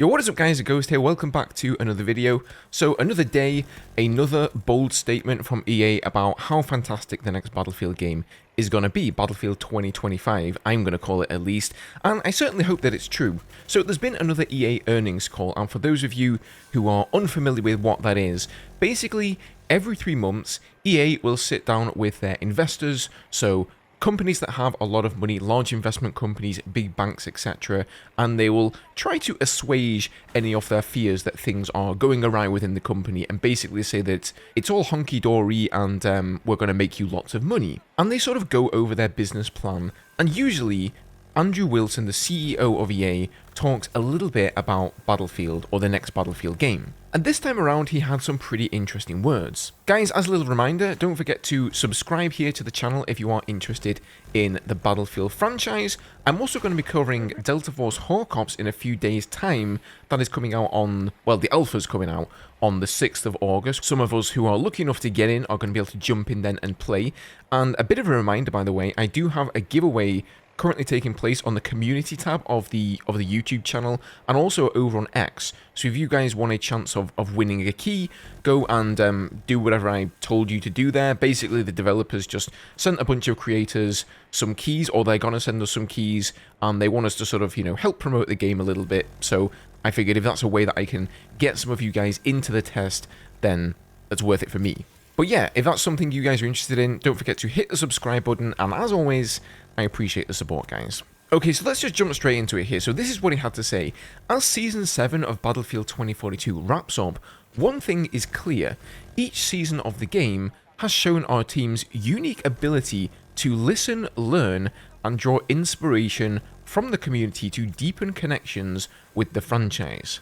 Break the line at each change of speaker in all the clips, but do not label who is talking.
Yo, what is up guys, Ghost here, welcome back to another video. So another day, another bold statement from EA about how fantastic the next Battlefield game is going to be, Battlefield 2025, I'm going to call it at least, and I certainly hope that it's true. So there's been another EA earnings call, and for those of you who are unfamiliar with what that is, basically every 3 months EA will sit down with their investors, so companies that have a lot of money, large investment companies, big banks, etc., and they will try to assuage any of their fears that things are going awry within the company and basically say that it's all hunky-dory and we're going to make you lots of money. And they sort of go over their business plan, and usually Andrew Wilson, the CEO of EA, talks a little bit about Battlefield or the next Battlefield game. And this time around, he had some pretty interesting words. Guys, as a little reminder, don't forget to subscribe here to the channel if you are interested in the Battlefield franchise. I'm also going to be covering Delta Force Hawk Ops in a few days' time. That is coming out on, well, the alpha's coming out on the 6th of August. Some of us who are lucky enough to get in are going to be able to jump in then and play. And a bit of a reminder, by the way, I do have a giveaway currently taking place on the community tab of the YouTube channel and also over on X. So if you guys want a chance of winning a key, go and do whatever I told you to do there. Basically, the developers just sent a bunch of creators some keys, or they're going to send us some keys, and they want us to sort of, you know, help promote the game a little bit. So I figured if that's a way that I can get some of you guys into the test, then that's worth it for me. But yeah, if that's something you guys are interested in, don't forget to hit the subscribe button, and as always, I appreciate the support, guys. Okay, so let's just jump straight into it here. So this is what he had to say. As Season 7 of Battlefield 2042 wraps up, one thing is clear. Each season of the game has shown our team's unique ability to listen, learn, and draw inspiration from the community to deepen connections with the franchise.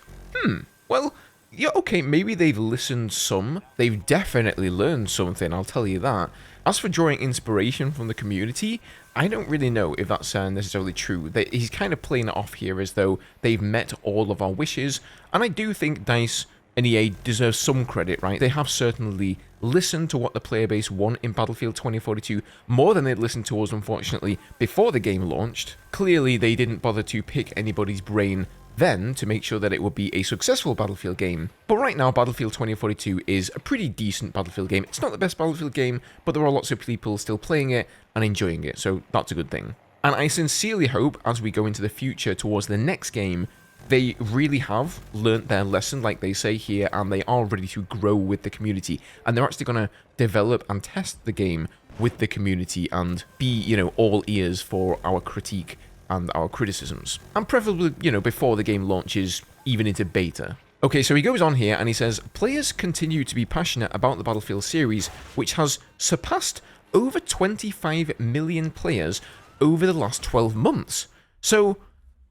Well, yeah, okay, maybe they've listened some. They've definitely learned something, I'll tell you that. As for drawing inspiration from the community, I don't really know if that's necessarily true. He's kind of playing it off here as though they've met all of our wishes, and I do think DICE and EA deserve some credit, right? They have certainly listened to what the player base want in Battlefield 2042, more than they'd listened to us, unfortunately, before the game launched. Clearly, they didn't bother to pick anybody's brain then to make sure that it would be a successful Battlefield game. But right now, Battlefield 2042 is a pretty decent Battlefield game. It's not the best Battlefield game, but there are lots of people still playing it and enjoying it, so that's a good thing. And I sincerely hope, as we go into the future towards the next game, they really have learnt their lesson, like they say here, and they are ready to grow with the community. And they're actually going to develop and test the game with the community and be, you know, all ears for our critique and our criticisms. And preferably, you know, before the game launches even into beta. Okay, so he goes on here and he says, players continue to be passionate about the Battlefield series, which has surpassed over 25 million players over the last 12 months. So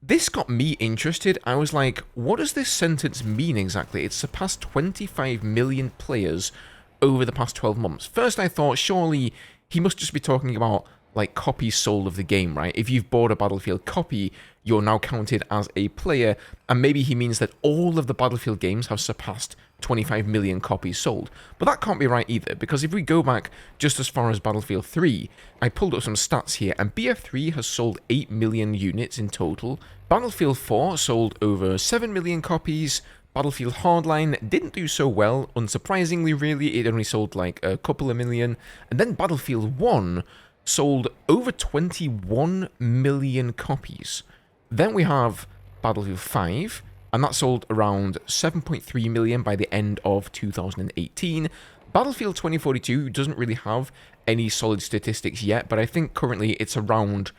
this got me interested. I was like, what does this sentence mean exactly? It's surpassed 25 million players over the past 12 months. First I thought, surely he must just be talking about like copies sold of the game, right? If you've bought a Battlefield copy, you're now counted as a player, and maybe he means that all of the Battlefield games have surpassed 25 million copies sold. But that can't be right either, because if we go back just as far as Battlefield 3, I pulled up some stats here, and BF3 has sold 8 million units in total. Battlefield 4 sold over 7 million copies. Battlefield Hardline didn't do so well, unsurprisingly really, it only sold like a couple of million. And then Battlefield 1 sold over 21 million copies. Then we have Battlefield 5, and that sold around 7.3 million by the end of 2018. Battlefield 2042 doesn't really have any solid statistics yet, but I think currently it's around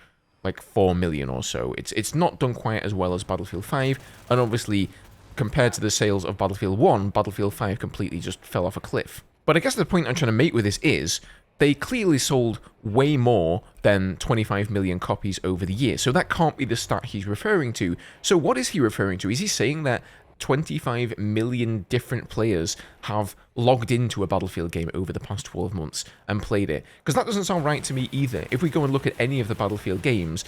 like 4 million or so. It's not done quite as well as Battlefield 5, and obviously compared to the sales of Battlefield 1, Battlefield 5 completely just fell off a cliff. But I guess the point I'm trying to make with this is they clearly sold way more than 25 million copies over the year. So that can't be the stat he's referring to. So what is he referring to? Is he saying that 25 million different players have logged into a Battlefield game over the past 12 months and played it? Because that doesn't sound right to me either. If we go and look at any of the Battlefield games,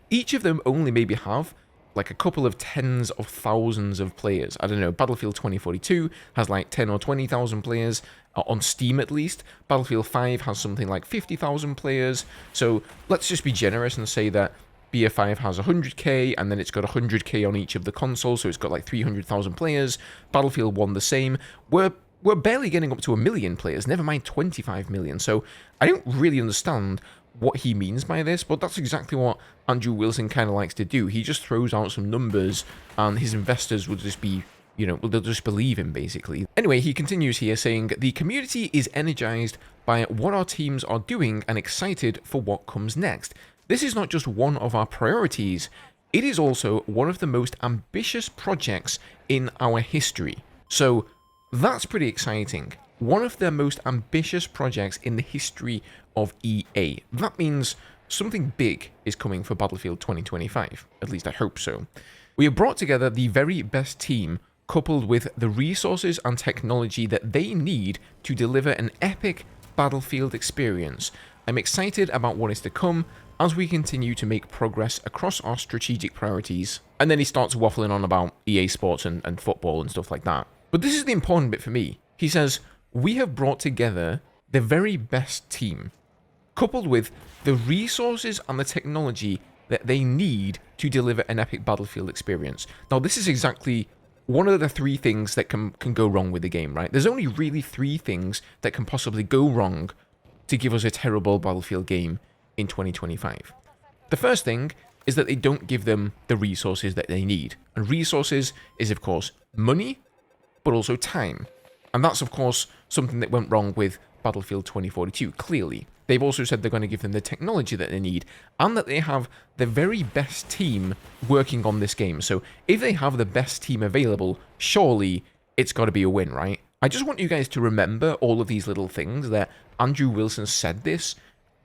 each of them only maybe have like a couple of tens of thousands of players. I don't know, Battlefield 2042 has like 10 or 20,000 players, on Steam at least. Battlefield 5 has something like 50,000 players. So let's just be generous and say that BF5 has 100k, and then it's got 100k on each of the consoles, so it's got like 300,000 players. Battlefield 1 the same. We're barely getting up to 1 million players, never mind 25 million, so I don't really understand what he means by this, but that's exactly what Andrew Wilson kind of likes to do. He just throws out some numbers, and his investors will just be, you know, they'll just believe him, basically. Anyway, he continues here saying, the community is energized by what our teams are doing and excited for what comes next. This is not just one of our priorities, it is also one of the most ambitious projects in our history. So that's pretty exciting. One of the most ambitious projects in the history of EA. That means something big is coming for Battlefield 2025. At least I hope so. We have brought together the very best team, coupled with the resources and technology that they need to deliver an epic Battlefield experience. I'm excited about what is to come as we continue to make progress across our strategic priorities. And then he starts waffling on about EA Sports and football and stuff like that. But this is the important bit for me. He says, we have brought together the very best team, coupled with the resources and the technology that they need to deliver an epic Battlefield experience. Now, this is exactly one of the 3 things that can go wrong with the game, right? There's only really 3 things that can possibly go wrong to give us a terrible Battlefield game in 2025. The first thing is that they don't give them the resources that they need. And resources is, of course, money, but also time. And that's, of course, something that went wrong with Battlefield 2042, clearly. They've also said they're going to give them the technology that they need, and that they have the very best team working on this game. So if they have the best team available, surely it's got to be a win, right? I just want you guys to remember all of these little things that Andrew Wilson said this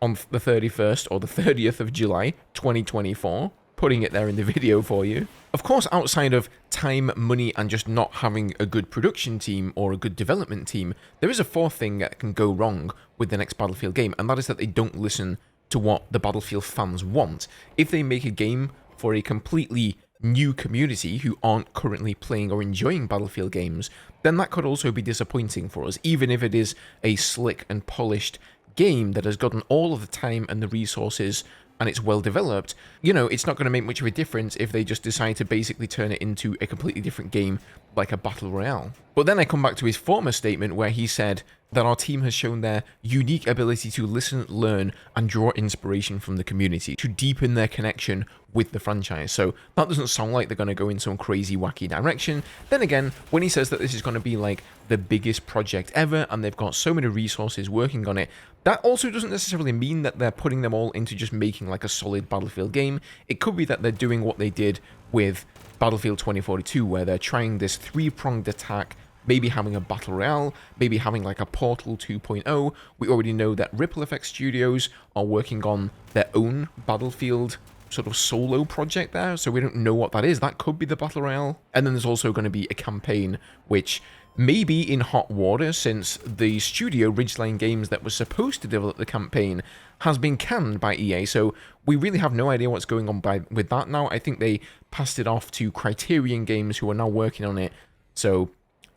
on the 31st or the 30th of July, 2024. Putting it there in the video for you. Of course, outside of time, money, and just not having a good production team or a good development team, there is a 4th thing that can go wrong with the next Battlefield game, and that is that they don't listen to what the Battlefield fans want. If they make a game for a completely new community who aren't currently playing or enjoying Battlefield games, then that could also be disappointing for us, even if it is a slick and polished game that has gotten all of the time and the resources and it's well developed. You know, it's not going to make much of a difference if they just decide to basically turn it into a completely different game like a battle royale. But then I come back to his former statement where he said that our team has shown their unique ability to listen, learn, and draw inspiration from the community to deepen their connection with the franchise. So that doesn't sound like they're going to go in some crazy, wacky direction. Then again, when he says that this is going to be like the biggest project ever and they've got so many resources working on it, that also doesn't necessarily mean that they're putting them all into just making like a solid Battlefield game. It could be that they're doing what they did with Battlefield 2042, where they're trying this 3-pronged attack, maybe having a battle royale, maybe having like a Portal 2.0. We already know that Ripple Effect Studios are working on their own Battlefield sort of solo project there, so we don't know what that is. That could be the battle royale. And then there's also going to be a campaign, which may be in hot water since the studio Ridgeline Games that was supposed to develop the campaign has been canned by EA, so we really have no idea what's going on with that now. I think they passed it off to Criterion Games, who are now working on it, so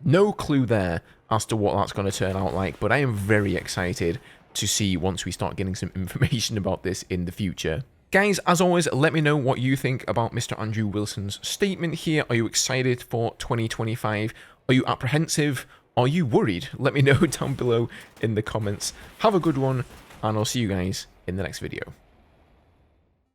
no clue there as to what that's going to turn out like, but I am very excited to see once we start getting some information about this in the future. Guys, as always, let me know what you think about Mr. Andrew Wilson's statement here. Are you excited for 2025? Are you apprehensive? Are you worried? Let me know down below in the comments. Have a good one, and I'll see you guys in the next video.